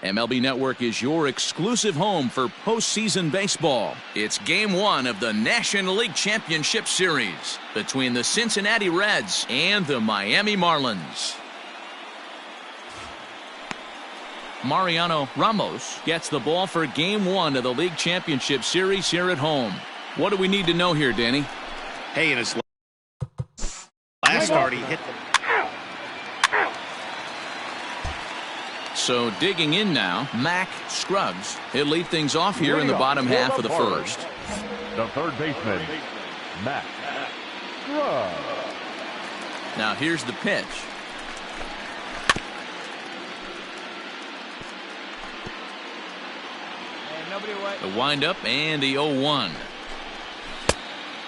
MLB Network is your exclusive home for postseason baseball. It's Game 1 of the National League Championship Series between the Cincinnati Reds and the Miami Marlins. Mariano Ramos gets the ball for Game 1 of the League Championship Series here at home. What do we need to know here, Danny? Hey, in his last start, he hit them. So digging in now, Mac Scruggs. He'll lead things off here in the bottom half of the first. The third baseman, Mac Scruggs. Now here's the pitch. The windup and the 0-1.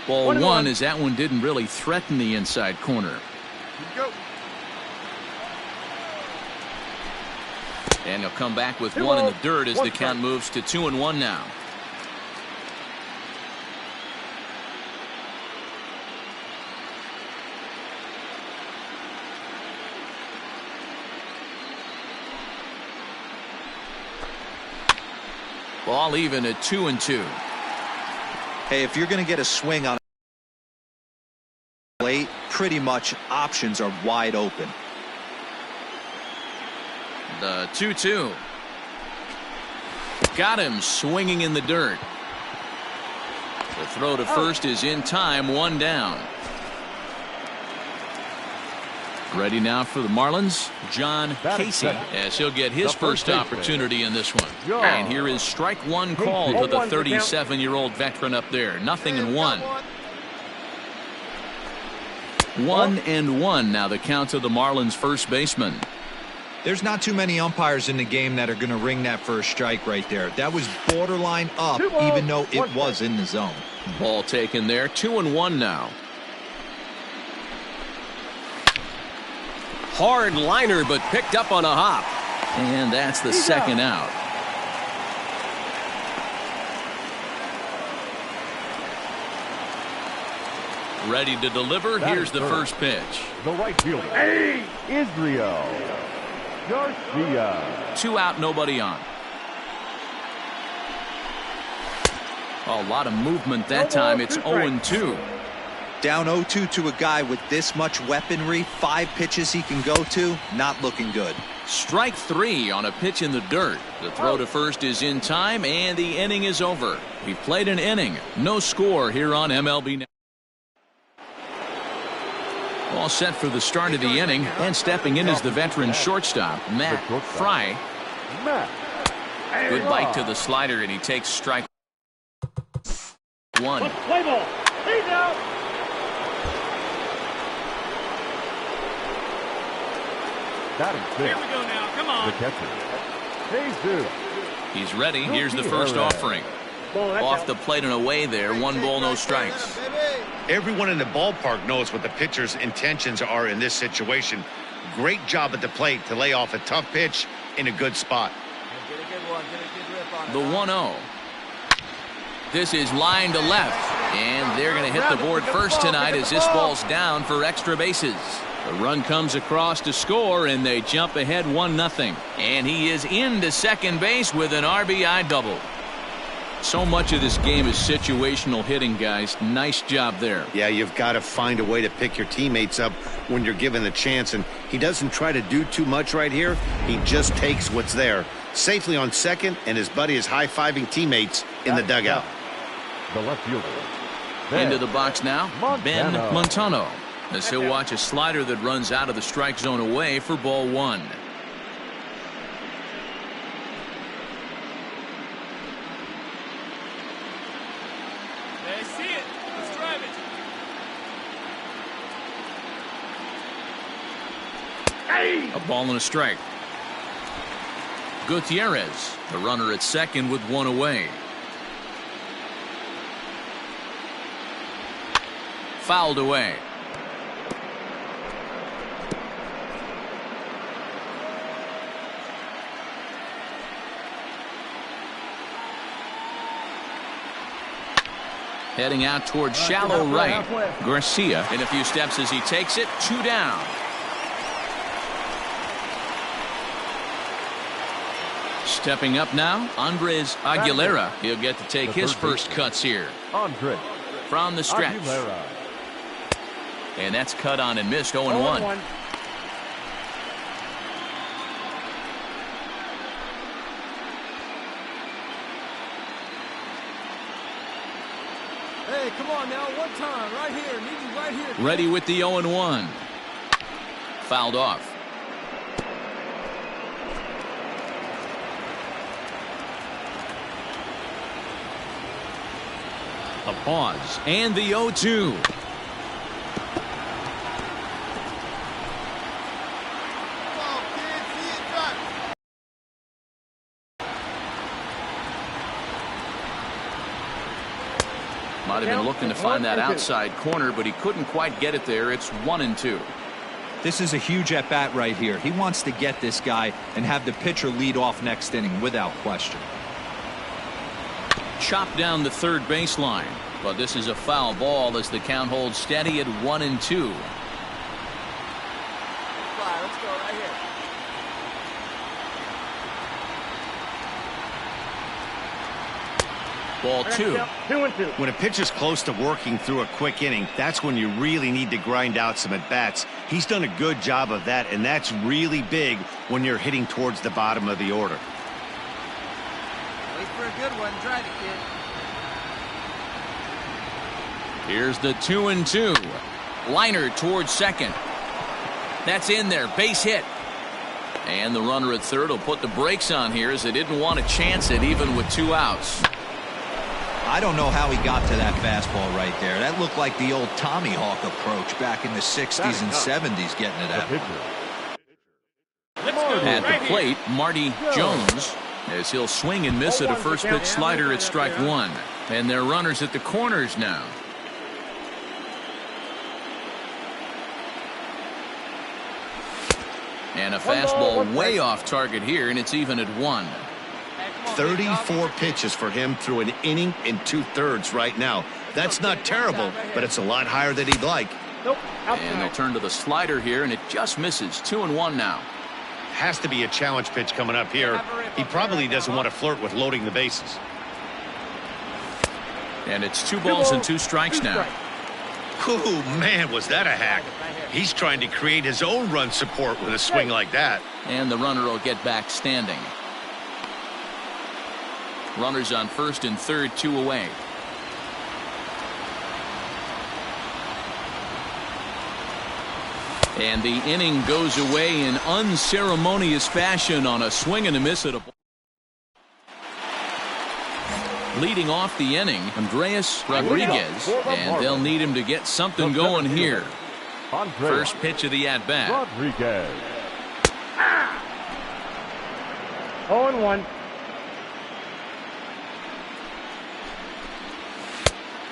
Ball one as that one didn't really threaten the inside corner. Go. And he'll come back with one in the dirt as the count moves to 2-1 now. Ball even at 2-2. Hey, if you're going to get a swing on late, pretty much options are wide open. The 2-2. Got him swinging in the dirt. The throw to first is in time, one down. Ready now for the Marlins, John Casey, as he'll get his first opportunity in this one. And here is strike one called to the 37-year-old veteran up there. 0-1. 1-1 now the count to the Marlins first baseman. There's not too many umpires in the game that are going to ring that first strike right there. That was borderline up, even though it was in the zone. Ball taken there. 2-1 now. Hard liner, but picked up on a hop. And that's the second out. Ready to deliver. Here's the first pitch. The right fielder, Israel Garcia. 2 out, nobody on. A lot of movement that time. It's 0-2. Down 0-2 to a guy with this much weaponry, 5 pitches he can go to, not looking good. Strike 3 on a pitch in the dirt. The throw to first is in time, and the inning is over. We've played an inning. No score here on MLB. All set for the start of the inning, and stepping in is the veteran shortstop, Matt Fry. Good bite to the slider, and he takes strike 1. Play ball. He's out. Here we go now. Come on. The catcher, Jesus. He's ready. Here's the first offering. Off the plate and away there. 1 ball, no strikes. Everyone in the ballpark knows what the pitcher's intentions are in this situation. Great job at the plate to lay off a tough pitch in a good spot. The 1-0. This is line to left, and they're going to hit the board first tonight as this ball's down for extra bases. The run comes across to score, and they jump ahead 1-0. And he is into second base with an RBI double. So much of this game is situational hitting, guys. Nice job there. Yeah, you've got to find a way to pick your teammates up when you're given the chance, and he doesn't try to do too much right here. He just takes what's there. Safely on second, and his buddy is high-fiving teammates in the dugout. The left fielder, Into the box now, Ben Montano, as he'll watch a slider that runs out of the strike zone away for ball 1. They see it. Let's drive it. A ball and a strike. Gutierrez, the runner at second with 1 away. Fouled away. Heading out towards shallow right. Garcia in a few steps as he takes it. 2 down. Stepping up now, Andres Aguilera. He'll get to take his first cuts here. Andre From the stretch. Aguilera. And that's cut on and missed 0-1. Hey, come on now, one time, right here. Need you right here. Ready with the 0-1. Fouled off. A pause and the 0-2. Might have been looking to find that outside corner, but he couldn't quite get it there. It's 1-2. This is a huge at-bat right here. He wants to get this guy and have the pitcher lead off next inning without question. Chopped down the third baseline, but this is a foul ball as the count holds steady at 1-2. Let's go right here. Ball 2. 2-2. When a pitcher's close to working through a quick inning, that's when you really need to grind out some at-bats. He's done a good job of that, and that's really big when you're hitting towards the bottom of the order. Wait for a good one. Try it, kid. Here's the 2-2. Liner towards second. That's in there. Base hit. And the runner at third will put the brakes on here as they didn't want to chance it even with 2 outs. I don't know how he got to that fastball right there. That looked like the old Tommy Hawk approach back in the 60s and 70s getting it at him. At the plate, Marty Jones, as he'll swing and miss at a first pitch slider at strike 1. And they're runners at the corners now. And a fastball way off target here, and it's even at 1. 34 pitches for him through an inning and 2/3 right now. That's not terrible, but it's a lot higher than he'd like. And they'll turn to the slider here, and it just misses. 2-1 now. Has to be a challenge pitch coming up here. He probably doesn't want to flirt with loading the bases. And it's 2 balls and 2 strikes now. Ooh, man, was that a hack. He's trying to create his own run support with a swing like that. And the runner will get back standing. Runners on first and third, 2 away. And the inning goes away in unceremonious fashion on a swing and a miss at a ball. Leading off the inning, Andres Rodriguez, and they'll need him to get something going here. First pitch of the at-bat. Rodriguez. 0-1.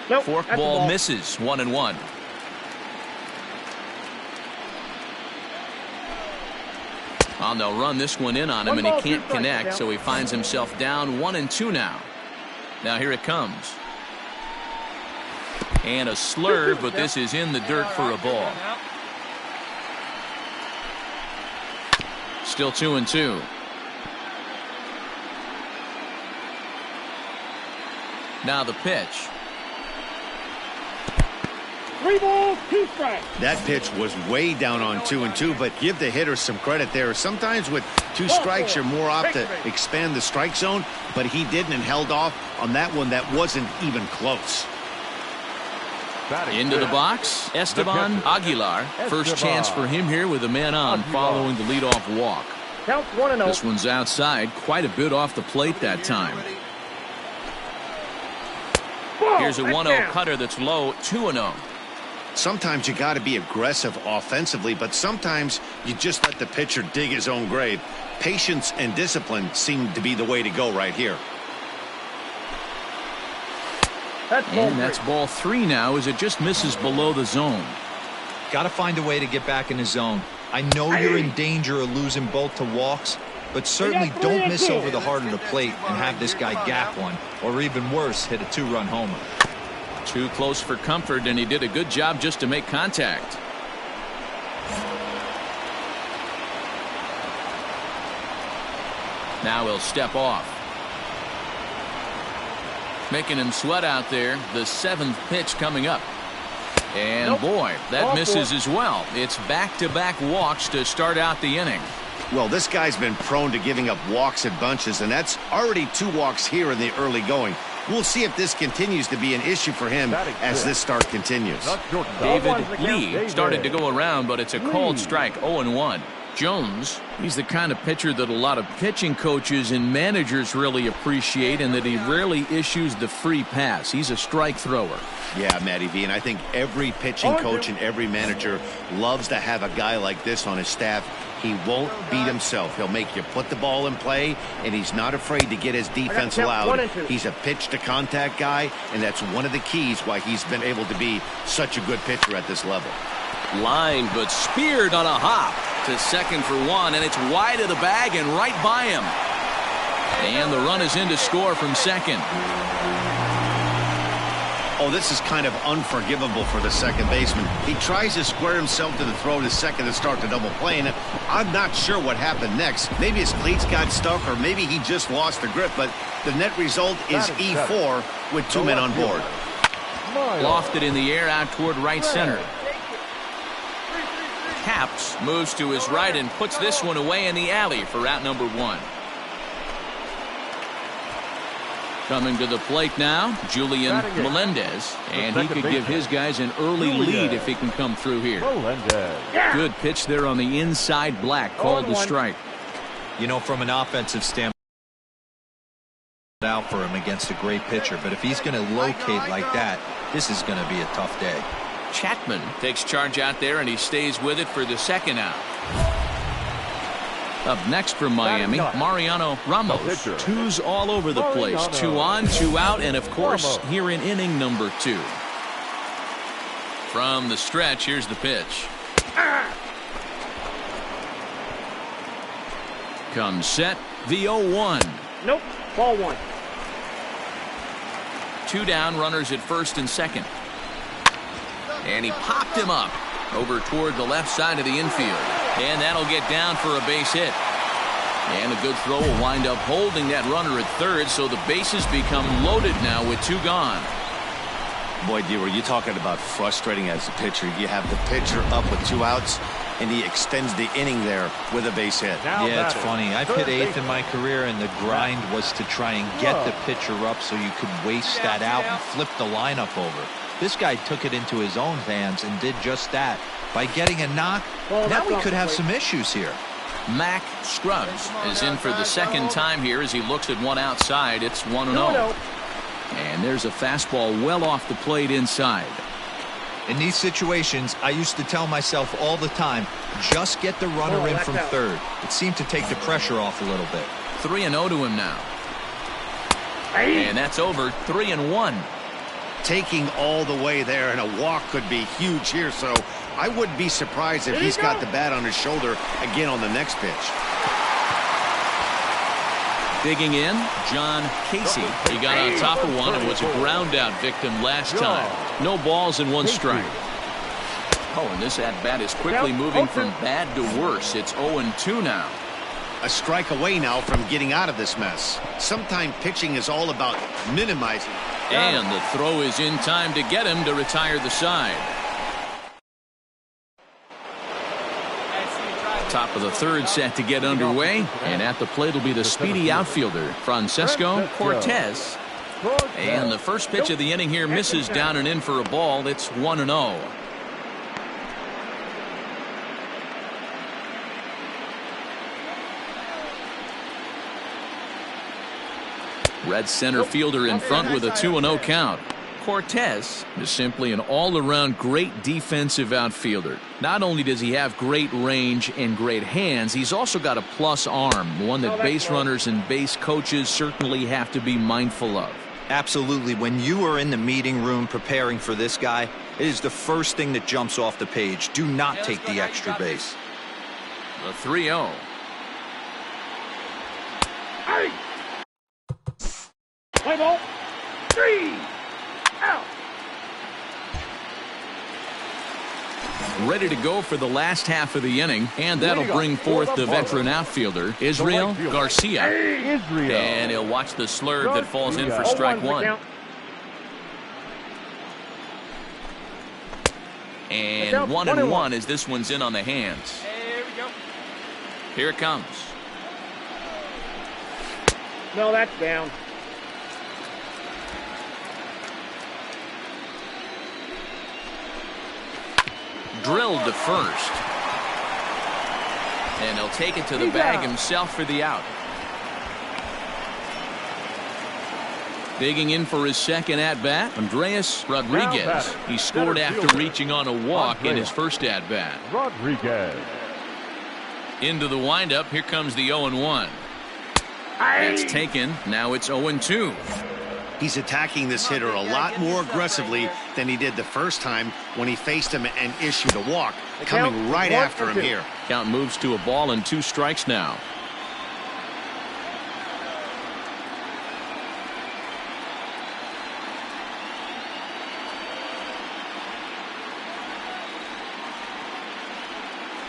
Nope, Forkball misses. 1-1. Well, they'll run this one in on him, and he can't connect, so he finds himself down 1-2 now. Now here it comes. And a slurve, but this is in the dirt for a ball. Still 2-2. Now the pitch. 3 balls, 2 strikes. That pitch was way down on 2-2, but give the hitter some credit there. Sometimes with 2 strikes, you're more apt to expand the strike zone, but he didn't and held off on that one that wasn't even close. Into the box, Esteban Aguilar. First chance for him here with a man on following the leadoff walk. Counts 1-0. This one's outside, quite a bit off the plate that time. Here's a 1-0 cutter that's low, 2-0. Sometimes you got to be aggressive offensively, but sometimes you just let the pitcher dig his own grave. Patience and discipline seem to be the way to go right here. That's ball 3 now as it just misses below the zone. Got to find a way to get back in the zone. I know you're in danger of losing both to walks, but certainly don't miss over the heart of the plate and have this guy gap one, or even worse, hit a 2-run homer. Too close for comfort, and he did a good job just to make contact. Now he'll step off. Making him sweat out there. The 7th pitch coming up. And boy, that misses as well. It's back-to-back walks to start out the inning. Well, this guy's been prone to giving up walks at bunches, and that's already 2 walks here in the early going. We'll see if this continues to be an issue for him as this start continues. David Lee started to go around, but it's a called strike, 0-1. Jones, he's the kind of pitcher that a lot of pitching coaches and managers really appreciate, and that he rarely issues the free pass. He's a strike thrower. Yeah, Matty V, and I think every pitching coach and every manager loves to have a guy like this on his staff. He won't beat himself. He'll make you put the ball in play, and he's not afraid to get his defense allowed. He's a pitch-to-contact guy, and that's one of the keys why he's been able to be such a good pitcher at this level. Lined but speared on a hop. To second for 1, and it's wide of the bag and right by him. And the run is in to score from second. Oh, this is kind of unforgivable for the second baseman. He tries to square himself to the throw to second to start the double play, and I'm not sure what happened next. Maybe his cleats got stuck, or maybe he just lost the grip, but the net result is E4 with 2 men on board. Lofted in the air out toward right center. Caps moves to his right and puts this one away in the alley for out number 1. Coming to the plate now, Julian Melendez, and he could give his guys an early lead if he can come through here. Good pitch there on the inside black, called the strike. You know, from an offensive standpoint, out for him against a great pitcher, but if he's going to locate like that, this is going to be a tough day. Chapman takes charge out there, and he stays with it for the second out. Up next from Miami, Mariano Ramos. 2s all over the place. 2 on, 2 out, and of course here in inning number 2. From the stretch, here's the pitch. Comes set, the 0-1. Nope, ball 1. 2 down, runners at first and second. And he popped him up over toward the left side of the infield. And that'll get down for a base hit. And a good throw will wind up holding that runner at third, so the bases become loaded now with 2 gone. Boy, D, were you talking about frustrating as a pitcher? You have the pitcher up with 2 outs, and he extends the inning there with a base hit. Yeah, it's funny. I've hit 8th in my career, and the grind was to try and get the pitcher up so you could waste that out and flip the lineup over. This guy took it into his own hands and did just that. By getting a knock, now we could have some issues here. Mac Scruggs is in for the second time here as he looks at one outside. It's 1-0. And there's a fastball well off the plate inside. In these situations, I used to tell myself all the time, just get the runner in from third. It seemed to take the pressure off a little bit. 3-0 to him now. And that's over. 3-1. Taking all the way there, and a walk could be huge here, so I wouldn't be surprised if he's got the bat on his shoulder again on the next pitch. Digging in, John Casey. He got on top of one and was a ground out victim last time. No balls and 1 strike. Oh, and this at-bat is quickly moving from bad to worse. It's 0-2 now. A strike away now from getting out of this mess. Sometimes pitching is all about minimizing. And the throw is in time to get him to retire the side. Top of the 3rd set to get underway, and at the plate will be the speedy outfielder Francesco Cortez. And the first pitch of the inning here misses down and in for a ball. It's 1-0. Red center fielder in front with a 2-0 count. Cortez is simply an all-around great defensive outfielder. Not only does he have great range and great hands, he's also got a plus arm, one that base runners and base coaches certainly have to be mindful of. Absolutely. When you are in the meeting room preparing for this guy, it is the first thing that jumps off the page. Do not take the extra base. The 3-0. Play ball. 3. Out. ready to go for the last half of the inning, and that'll bring forth the veteran outfielder, Israel Garcia. Israel. And he'll watch the slurve that falls in for strike one. And 1-1 as this one's in on the hands. Here we go. Here it comes. No, that's down. Drilled to first. And he'll take it to the bag himself for the out. Digging in for his second at-bat, Andreas Rodriguez. He scored after reaching on a walk in his first at-bat. Rodriguez. Into the windup, here comes the 0-1. That's taken. Now it's 0-2. He's attacking this hitter a lot more aggressively than he did the first time when he faced him and issued a walk, coming right after him here. Count moves to a ball and 2 strikes now.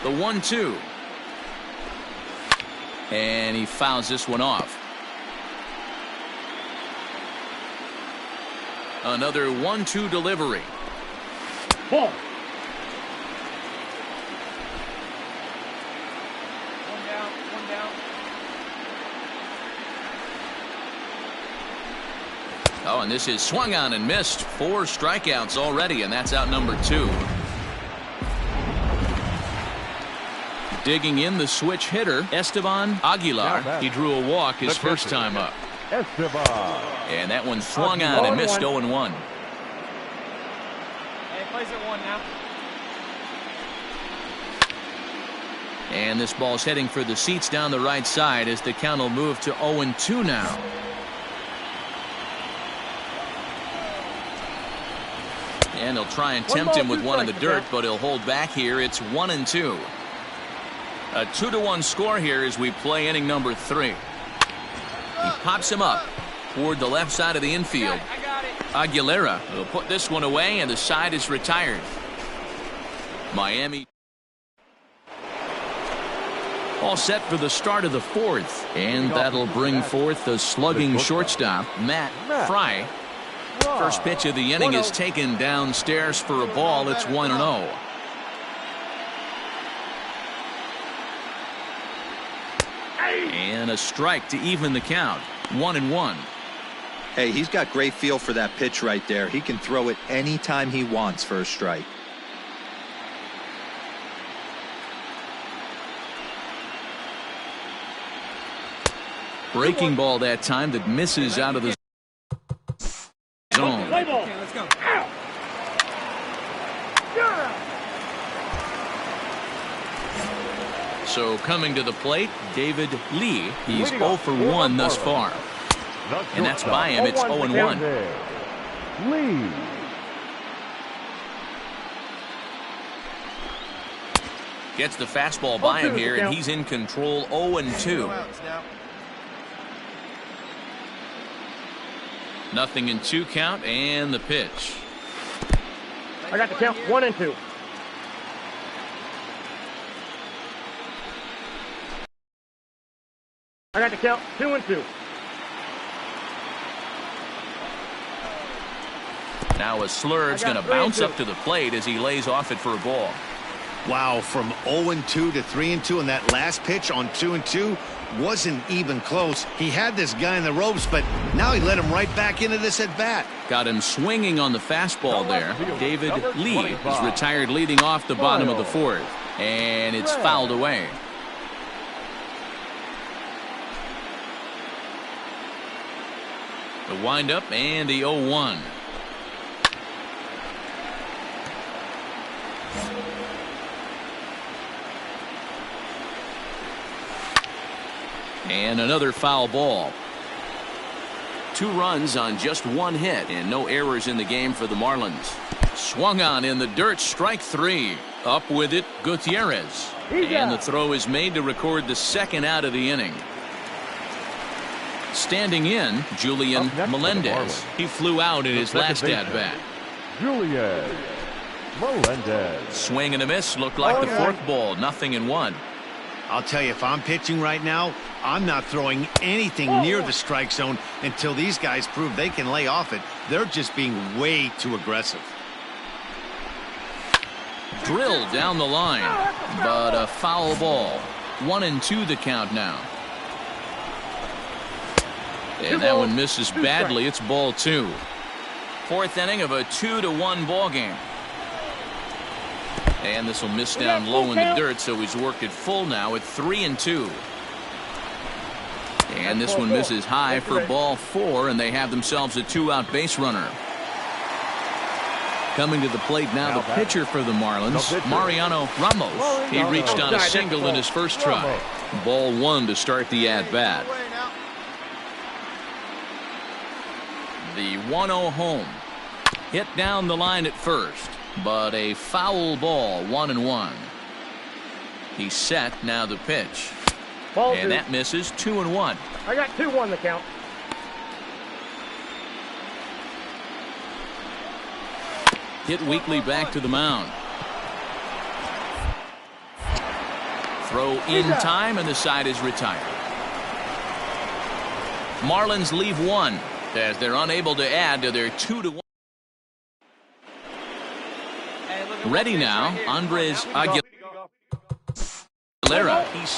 The 1-2. And he fouls this one off. Another 1-2 delivery. Ball. One down, one down. Oh, and this is swung on and missed. 4 strikeouts already, and that's out number 2. Digging in the switch hitter, Esteban Aguilar. He drew a walk his first time up. Esteban. And that one swung on and missed 0-1. Hey, plays at 1 now. And this ball's heading for the seats down the right side as the count will move to 0-2 now. And he'll try and tempt him with one in the dirt, but he'll hold back here. It's 1-2. A 2-1 score here as we play inning number 3. He pops him up toward the left side of the infield. I got it. Aguilera will put this one away, and the side is retired. Miami all set for the start of the 4th, and that'll bring forth the slugging shortstop, Matt Fry. First pitch of the inning is taken downstairs for a ball. It's 1-0. And a strike to even the count. 1-1. Hey, he's got great feel for that pitch right there. He can throw it anytime he wants for a strike. Breaking ball that time that misses out of the zone. Play ball. Okay, let's go. So coming to the plate, David Lee. He's 0 for 1 thus far. And that's by him. It's 0-1. Lee. Gets the fastball by him here, and he's in control. 0-2. Nothing in 2 count, and the pitch. I got the count. 1-2. I got the count. 2-2. Now a slurve's going to bounce up to the plate as he lays off it for a ball. Wow, from 0-2 to 3-2, and that last pitch on 2-2 wasn't even close. He had this guy in the ropes, but now he let him right back into this at bat. Got him swinging on the fastball there. David Lee is retired leading off the bottom of the 4th, and it's fouled away. The windup and the 0-1. And another foul ball. 2 runs on just 1 hit and no errors in the game for the Marlins. Swung on in the dirt, strike 3. Up with it, Gutierrez. And the throw is made to record the 2nd out of the inning. Standing in, Julian Melendez. He flew out in his last at-bat. Julian Melendez. Swing and a miss. Looked like the fourth ball. 0-1. I'll tell you, if I'm pitching right now, I'm not throwing anything near the strike zone until these guys prove they can lay off it. They're just being way too aggressive. Drilled down the line, but a foul ball. 1-2 the count now. And that one misses badly. It's ball 2. Fourth inning of a 2-1 ball game. And this will miss down low in the dirt, so he's worked it full now at 3-2. And this one misses high for ball 4, and they have themselves a 2-out base runner. Coming to the plate now, the pitcher for the Marlins, Mariano Ramos. He reached on a single in his first try. Ball 1 to start the at-bat. The 1-0 home. Hit down the line at first, but a foul ball. 1-1. He's set. Now the pitch. And that misses. 2-1. I got 2-1 the count. Hit weakly back to the mound. Throw in time, and the side is retired. Marlins leave 1 as they're unable to add to their 2-1. Ready now, Andres Aguilera. He's